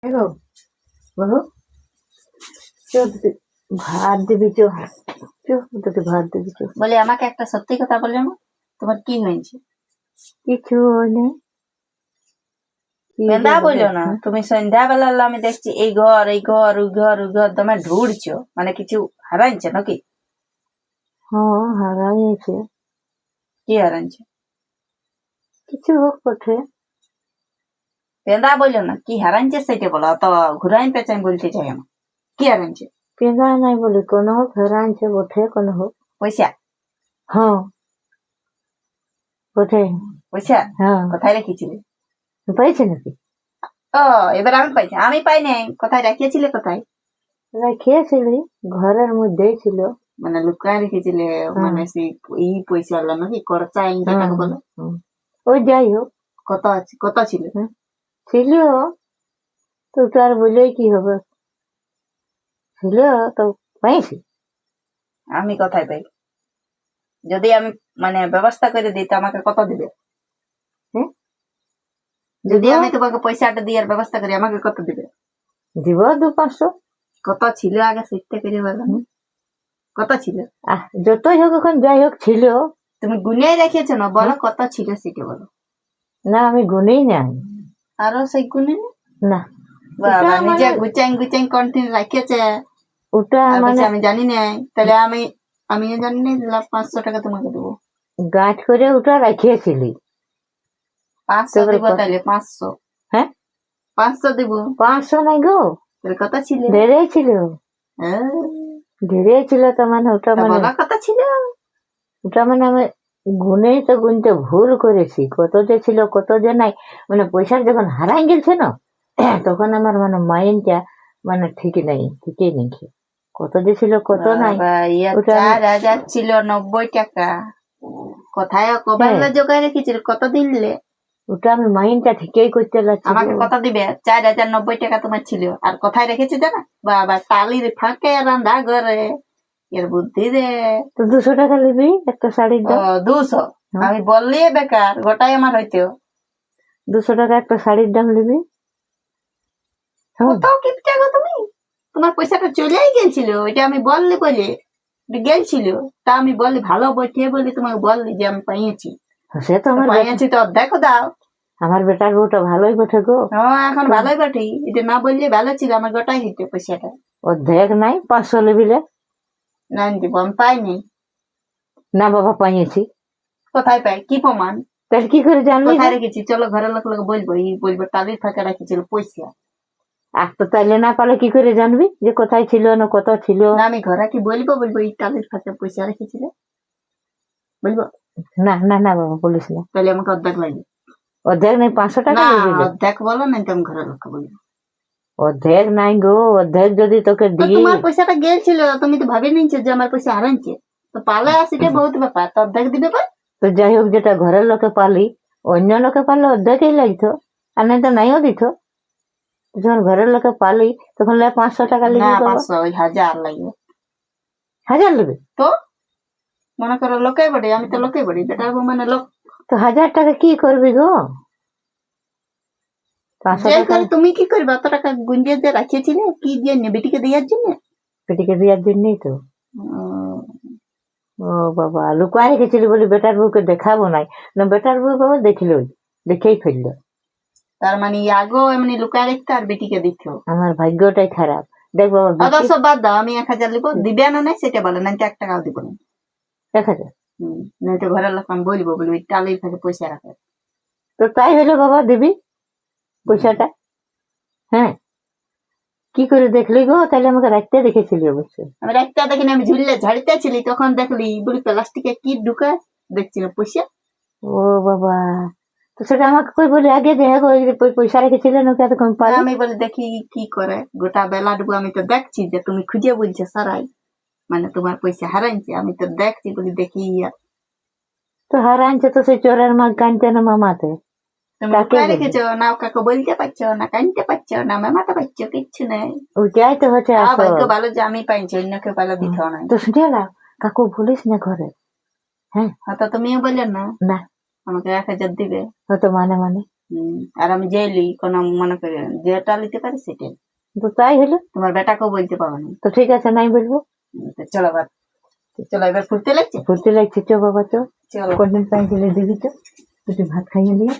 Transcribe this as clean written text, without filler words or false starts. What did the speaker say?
দেখো বলো ভাত দিবি চো তোকে ভাত দিবি চো। বলে আমাকে একটা সত্যি কথা বলে না, তোমার কি হয়েছে? কিছু হয়নি। বেন্দা বললো না, তুমি সন্ধ্যাবেলা আমি দেখছি এই ঘর ওই ঘর তুমি ঢুড়ছো, মানে কিছু হারাইছে নাকি? হ্যাঁ হারাইছে। কি হারাইছে? কিছু হোক বটে। বেন্দা বললো না, কি হারাইছে সেটা বলো, তো ঘুরাইন পেঁচাইন বলতে চাই আমার। কি হারাইছে? পেঁদা নাই বলে কোনো হোক হারাইছে বটে কোনো হোক। পয়সা? হ্যাঁ বটে। পয়সা হ্যাঁ কোথায় রেখেছিলে? পাইছে নাকি? ও এবার আমি পাইছি, আমি পাই নাই। কোথায় রাখিয়েছিলে? কোথায় খেয়েছিলি? ঘরের মধ্যেই ছিল। মানে লুকায় রেখেছিলে? মানে সেই এই পয়সা হলো নাকি খরচা যেটাকে বলো? ওই যাই হোক। কত আছে? কত ছিল? ছিল তো আর বলে কি হবে, ছিল তো পাইছি। আমি কোথায় পাই? যদি আমি মানে ব্যবস্থা করে দিই তো আমাকে কত দিবে? যদি আমি তোমাকে পয়সাটা দিয়ে ব্যবস্থা করি আমাকে কত দিবে? দিব 200-500। কত ছিল আগে সেটা করে বলো। কত ছিল? যতই হোক এখন যাই হোক ছিল। তুমি গুনে রেখেছো না? বলো কত ছিল সেটা বলো। না আমি গুনেই না। আরো সেই গুনে না বাবা নিজে গুচাইন কন্টিনিউ রাখেছে। ওটা মানে আমি জানি না, তাহলে আমিও জানি না। 500 টাকা তোমাকে দেবো। গাছ করে ওটা রাখিয়েছিলি। 500 দিব তাহলে? 500? হ্যাঁ 500 দিব। 500 নাই গো, তাহলে কত ছিল? ঢেরেই ছিল। ঢেরেই ছিল তো মানে ওটা মানে বলো কত ছিল? ওটা মানে আমি গুনেই তো গুনতে ভুল করেছি। কত যে ছিল কত যে নাই, মানে পয়সা যখন হারাই গেছে না তখন আমার মানে মাইন্ডটা মানে ঠিকই নেই। কত যে ছিল কত নাই। 4000 ছিল 90 টাকা। কোথায় কবার জোগাড় রেখেছিল? কত দিলে? ওটা আমি মাইন্ডটা ঠিকই করতে লাগছি। আমাকে কত দিবে? 4090 টাকা তোমার ছিল। আর কোথায় রেখেছে জানা? বাবা টালির ফাঁকে রান্না ঘরে। এর বুদ্ধি রে। তো 200 টাকা নিবি একটা শাড়ির দাম। 200? আমি বললি বেকার, গোটাই আমার হইতো। 200 টাকা একটা শাড়ির দাম নিবি। কত কিপটা গো তুমি! তোমার পয়সাটা চলেই গেছিল, এটা আমি বললি বলে গেছিল। তা আমি বললি ভালো বইতে বলি তোমাকে বললি যে আমি পাইয়েছি। সে তো আমার পাইয়েছি তো দেখো দাও। আমার বেটার বউটা ভালোই বটে গো। হ্যাঁ এখন ভালোই বটে, এটা না বললে ভালো ছিল, আমার গোটাই হইতো পয়সাটা। অর্ধেক নাই 500 নিবিলে। না দিব, আমি পাইনি। না বাবা পাইয়েছি। কোথায় পাই? কি প্রমাণ? তাহলে কি করে জানবি? কোথায় রেখেছি? চলো ঘরের লোক বলবো, এই বলবো টালির ফাঁকা রেখেছিল পয়সা। তো তাইলে না পালে কি করে জানবি যে কোথায় ছিল না কত ছিল? না আমি ঘরে কি বলবো এই টালির ফাঁকা পয়সা রেখেছিল বলবো? না না না বাবা বলিস না। তাহলে আমাকে অর্ধেক লাগবে। অর্ধেক নাই 500 টাকা নিবি। অর্ধেক বলো না তো আমি ঘরের লোককে বলবো। অর্ধেক নাই গো, অর্ধেক যদি তোকে দিই। তোমার পয়সাটা গেছিল, তুমি তো ভাবি নিয়েছো যে আমার পয়সা হারাইছে, তো পালে আসিটা বহুত ব্যাপার, তো অর্ধেক দিবে পার। তো যাই হোক যেটা ঘরের লোকে পালি, অন্য লোকে পারলে অর্ধেকই লাগতো, আর নাই তো নাইও দিত। যখন ঘরের লোকে পালি তখন 500 টাকা না লিখবি। 500 ওই 1000 লাগবে। 1000 নেবে? তো মনে করো লোকে বড়ি, আমি তো লোকে বড়ি, বেটার বউ মানে লোক। তো 1000 টাকা কি করবি গো? 500 টাকা তুমি কি করবে? অত টাকা গুঞ্জিয়ে দিয়ে রাখিয়েছিলে কি দিয়ে? বেটিকে দেওয়ার জন্য? বেটিকে দেওয়ার জন্যই তো। ও বাবা, লুকায় রেখেছিলি বলি বেটার বউকে দেখাবো নাই, না বেটার বউ বাবা দেখিল, দেখেই ফেললো। তার মানে আগো এমনি লুকায় রাখতে আর বেটিকে দিত। আমার ভাগ্যটাই খারাপ। দেখ বাবা সব বাদ দাও, আমি 1000 লিখবো, দিবে না নাই সেটা বলো, না 1 টাকাও দিব না। 1000? নাই তো ঘরের লোক আমি বলবো ওই টালির ফাঁকে পয়সা রাখে। তো তাই হলো বাবা, দিবি পয়সাটা। হ্যাঁ কি করে দেখলি গো? তাহলে আমাকে রাখতে দেখেছিলি? অবশ্যই আমি রাখতে দেখিনি, আমি ঝুললে ঝাড়িতেছিলি তখন দেখলি বলি প্লাস্টিকে কি ঢুকা দেখছিল পয়সা। ও বাবা, তো সেটা আমাকে কই বলি আগে যে হ্যাঁ গো পয়সা রেখেছিলেন ওকে এতক্ষণ পারে। আমি বলি দেখি কি করে, গোটা বেলা ডুবো আমি তো দেখছি যে তুমি খুঁজে বলছো সারাই, মানে তোমার পয়সা হারাইছে, আমি তো দেখছি বলি দেখি। তো হারাইছে তো সেই চোরের মাল কানতে না মামাতে। তুমি লুকায় রেখেছো না, কাকে বলতে পারছো না, কানতে পারছো না, মেমাতে পারছো, কিচ্ছু নেই। ওইটাই তো হচ্ছে ভাগ্য ভালো যে আমি পাইছি, অন্য কেউ পাইলে দিতে নাই। তো শুনে না কাকু বলিস না ঘরে। হ্যাঁ তো তুমিও বললে না না আমাকে 1000 দিবে। হয়তো মানে আর আমি জেলি কোন মনে করি যেটা নিতে পারি সেটাই। তো তাই হলো, তোমার বেটাকেও বলতে পারো না। তো ঠিক আছে নাই বলবো। তো চলো এবার ফুটতে লাগছে। ঘুরতে লাগছে, চো বাবা চো, চলো কন্টেন্ট পাই গেলে দিবি তো, তুই ভাত খাইয়ে দিয়ে।